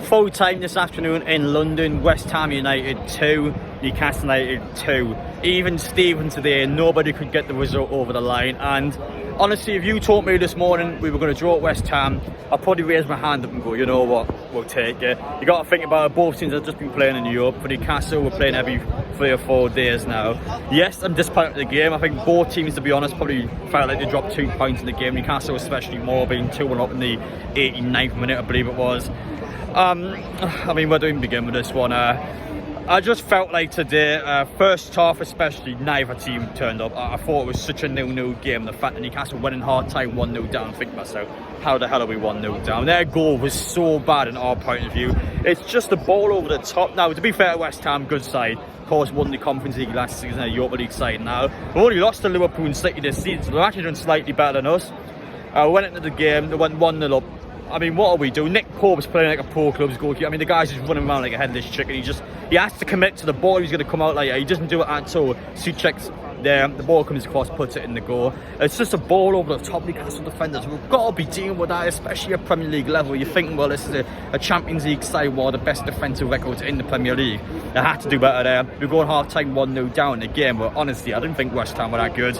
full time this afternoon in London. West Ham United 2, Newcastle United 2. Even Steven today, nobody could get the result over the line. And honestly, if you told me this morning we were going to draw at West Ham, I'd probably raise my hand up and go, you know what, we'll take it. You got to think about it, both teams have just been playing in Europe. For Newcastle, we're playing every 3 or 4 days now. Yes, I'm disappointed with the game. I think both teams, to be honest, probably felt like they dropped 2 points in the game. Newcastle especially more, being 2-1 up in the 89th minute, I believe it was. I mean, where do we even begin with this one? I just felt like today, first half especially, neither team turned up. I thought it was such a 0-0 game. The fact that Newcastle went in hard time 1-0 down, I think to myself, how the hell are we 1-0 down? Their goal was so bad in our point of view. It's just the ball over the top. Now, to be fair to West Ham, good side. Of course, won the Conference League last season, a Europa League side now. We've only lost to Liverpool and City this season, so they're actually doing slightly better than us. Went into the game, they went 1-0 up. I mean, what are we doing? Nick Pope's playing like a pro club's goalkeeper. I mean, the guy's just running around like a headless chicken. He has to commit to the ball. He's going to come out like that. He doesn't do it at all. Suchek's there. The ball comes across, puts it in the goal. It's just a ball over the top of Newcastle defenders. We've got to be dealing with that, especially at Premier League level. You're thinking, well, this is a Champions League side, one of the best defensive records in the Premier League. They had to do better there. We're going half-time 1-0 down in the game, but honestly, I didn't think West Ham were that good.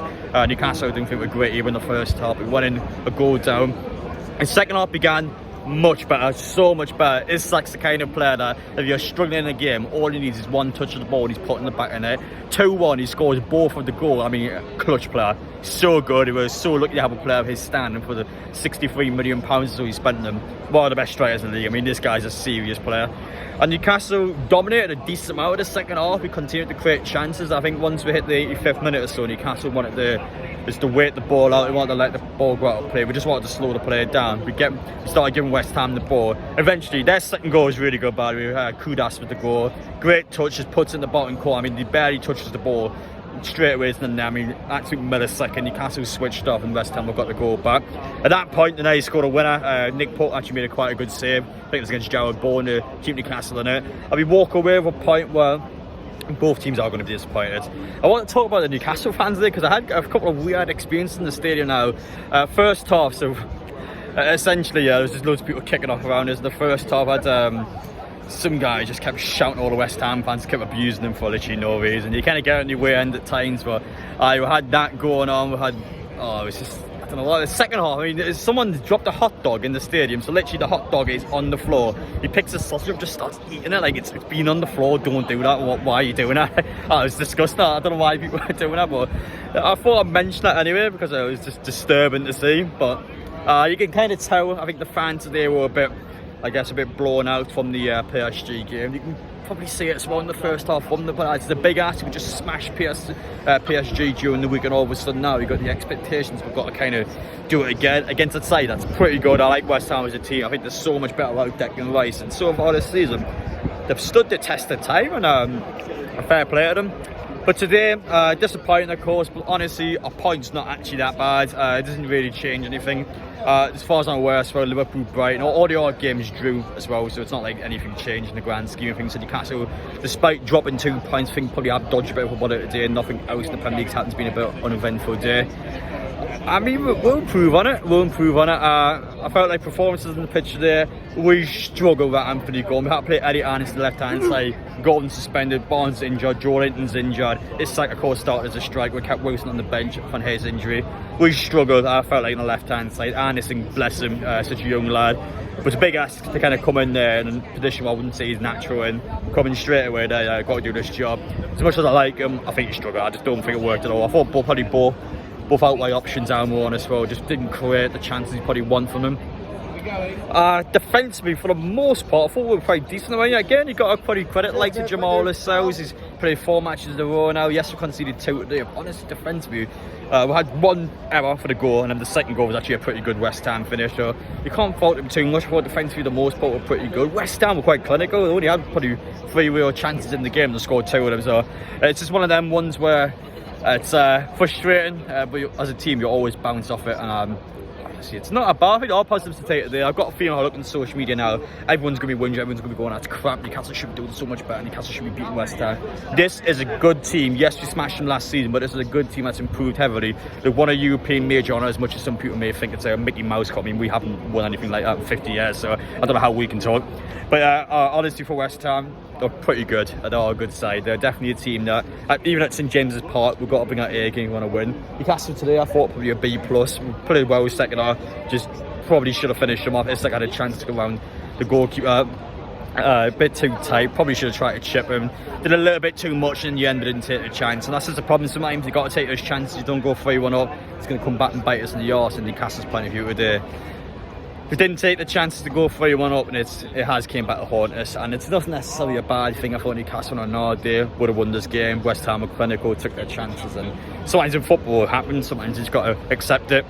Newcastle, I didn't think were great even in the first half. We went in a goal down. The second half began much better, so much better. Isak's the kind of player that if you're struggling in a game, all he needs is one touch of the ball and he's putting the back in it. 2-1, he scores both of the goal. I mean, clutch player. So good. He was so lucky to have a player of his standing for the £63 million so he spent them. One of the best strikers in the league. I mean, this guy's a serious player. And Newcastle dominated a decent amount of the second half. We continued to create chances. I think once we hit the 85th minute or so, Newcastle wanted to wait the ball out. We wanted to let the ball go out of play. We just wanted to slow the play down. We started giving West Ham the ball. Eventually, their second goal was really good, by the way. Kudas with the goal. Great touch, just puts it in the bottom corner. I mean, he barely touches the ball. Straight away, I mean, absolute millisecond. Newcastle switched off and West Ham got the goal back. At that point, they scored a winner. Nick Pope actually made quite a good save. I think it was against Jared Bourne to keep Newcastle in it. And we walk away with a point where both teams are going to be disappointed. I want to talk about the Newcastle fans there because I had a couple of weird experiences in the stadium now. First half, so essentially, there was just loads of people kicking off around us. The first half had some guy just kept shouting all the West Ham fans, kept abusing them for literally no reason. You kind of get on your way end at times, but we had that going on. We had, it was just, I don't know what, the second half, I mean, someone dropped a hot dog in the stadium, so literally the hot dog is on the floor. He picks a sausage up, just starts eating it like it's been on the floor. Don't do that. Why are you doing that? It's disgusting. I don't know why people are doing that, but I thought I'd mention that anyway because it was just disturbing to see. But you can kind of tell, I think the fans today were a bit blown out from the PSG game. You can probably see it as well in the first half from the players. The big ass, we just smashed PSG during the week, and all of a sudden now we've got the expectations. We've got to kind of do it again against a side that's pretty good. I like West Ham as a team. I think they're so much better without Declan Rice, and so far this season they've stood the test of time, and a fair play to them. But today, disappointing of course, but honestly, a point's not actually that bad. It doesn't really change anything. As far as I'm aware, as for Liverpool, Brighton, all the odd games drew as well, so it's not like anything changed in the grand scheme of things. So Newcastle, despite dropping 2 points, I think probably have dodged a bit of a bullet today. Nothing else in the Premier League has been a bit uneventful day. I mean, we'll improve on it. I felt like performances in the pitch today, we struggled with Anthony Gordon. We had to play Eddie Arnes to the left-hand side. Gordon suspended, Barnes injured, Joe Linton's injured. Isak, of course, started as a strike. We kept Wilson on the bench on his injury. We struggled, I felt like, on the left-hand side. Arnes, bless him, such a young lad. It was a big ask to kind of come in there in a position where I wouldn't say he's natural, and coming straight away there, got to do this job. As much as I like him, I think he struggled. I just don't think it worked at all. I thought both outright options are more on as well, just didn't create the chances he probably want from him. Defensively, for the most part, I thought we were quite decent. Again, you got to pretty credit like to Jamal Lascelles. He's played 4 matches in a row now. Yes, we conceded 2 today. Honestly, defensively, we had 1 error for the goal, and then the second goal was actually a pretty good West Ham finish. So you can't fault them too much. I thought defensively, the most part, were pretty good. West Ham were quite clinical. They only had probably 3 real chances in the game. They scored 2 of them. So it's just one of them ones where it's frustrating, but as a team, you always bounce off it. And honestly, it's not a bad. I think all positives to take today. I've got a feeling I look on social media now, everyone's going to be whinging, everyone's going to be going, that's crap, Newcastle should be doing so much better, Newcastle should be beating West Ham. This is a good team. Yes, we smashed them last season, but this is a good team that's improved heavily. They've won a European major honour, as much as some people may think it's a Mickey Mouse Cup. I mean, we haven't won anything like that in 50 years, so I don't know how we can talk. But honestly, for West Ham, they're pretty good. They're a good side. They're definitely a team that, even at St James's Park, we've got to bring our A game, we want to win. Newcastle today, I thought probably a B+. We played well second half, just probably should have finished them off. It's like I had a chance to go around the goalkeeper. A bit too tight, probably should have tried to chip him. Did a little bit too much in the end, but didn't take the chance. And that's just the problem sometimes. You've got to take those chances. You don't go 3-1 up, it's going to come back and bite us in the arse. And Newcastle's point of view today, we didn't take the chances to go 3-1 up, and it has came back to haunt us. And it's not necessarily a bad thing. I thought Newcastle on another day would have won this game. West Ham were clinical, took their chances, and sometimes in football it happens. Sometimes you just got to accept it.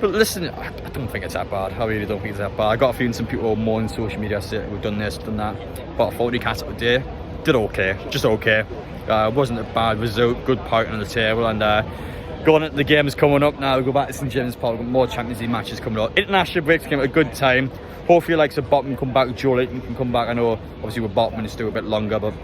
But listen, I don't think it's that bad. I really don't think it's that bad. I got a feeling some people more on social media say we've done this, done that. But I thought Newcastle today did okay, just okay. It wasn't a bad result, good point on the table, and going into the games coming up now. We go back to St James's Park, we've got more Champions League matches coming up. International breaks came at a good time. Hopefully, like, Botman come back, Joe Layton can come back. I know obviously with Botman it's still a bit longer, but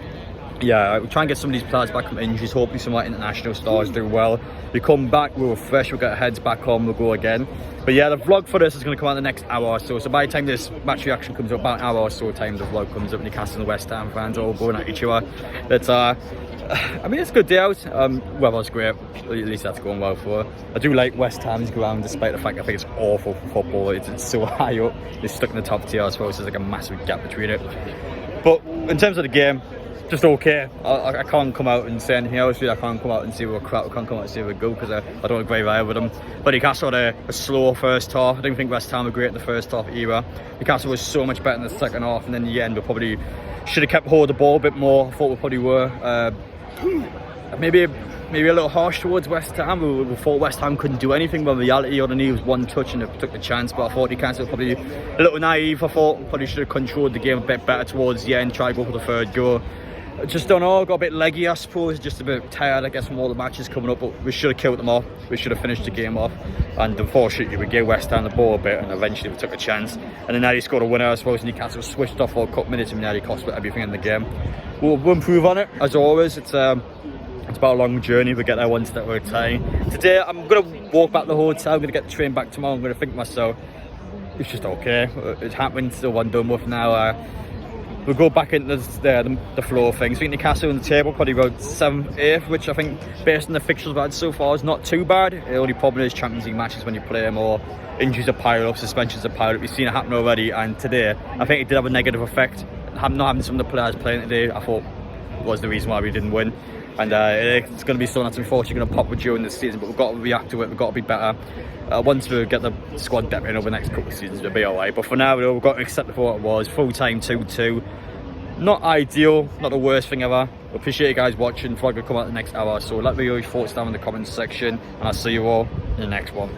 yeah, we'll try and get some of these players back from injuries. Hopefully some of our international stars do well. We come back, we're fresh, we'll get our heads back on, we'll go again. But yeah, the vlog for this is going to come out in the next hour or so. So by the time this match reaction comes up, about an hour or so time, the vlog comes up. Newcastle and West Ham fans all going at each other. It's I mean, it's a good day out. Weather's great. At least that's going well for her. I do like West Ham's ground, despite the fact I think it's awful for football. It's so high up. It's stuck in the top tier, I suppose. There's like a massive gap between it. But in terms of the game, just okay. I can't come out and say anything else. I can't come out and say we're crap. I can't come out and say we're good because I don't agree with them. But Newcastle had a slow first half. I don't think West Ham were great in the first half either. Newcastle was so much better in the second half, and then in the end we probably should have kept hold of the ball a bit more. I thought we probably were maybe a little harsh towards West Ham. We thought West Ham couldn't do anything, but in reality all they needed was one touch and they took the chance. But I thought Newcastle were probably a little naive. I thought probably should have controlled the game a bit better towards the end, try to go for the third goal. I just don't know, got a bit leggy I suppose, just a bit tired I guess from all the matches coming up, but we should have killed them off, we should have finished the game off, and unfortunately we gave West Ham the ball a bit and eventually we took a chance, and then Nelly scored a winner. I suppose Newcastle switched off for a couple minutes and Nelly cost everything in the game. We'll improve on it as always. It's about a long journey, we'll get there one step at a time. Today I'm going to walk back to the hotel, I'm going to get the train back tomorrow. I'm going to think to myself, it's just okay, it's happened, so one done with now. We'll go back into the flow of things. I think Newcastle on the table probably about 7th, 8th, which I think based on the fixtures we've had so far is not too bad. The only problem is Champions League matches when you play them, or injuries are piled up, suspensions are piled up. We've seen it happen already, and today I think it did have a negative effect. Not having some of the players playing today, I thought was the reason why we didn't win. And it's going to be something that's unfortunately going to pop with during this season, but we've got to react to it, we've got to be better. Once we get the squad depth in over the next couple of seasons, we'll be alright. But for now, we've got to accept it for what it was. Full time 2-2. Not ideal, not the worst thing ever. Appreciate you guys watching. Vlog will come out the next hour, so let me know your thoughts down in the comments section, and I'll see you all in the next one.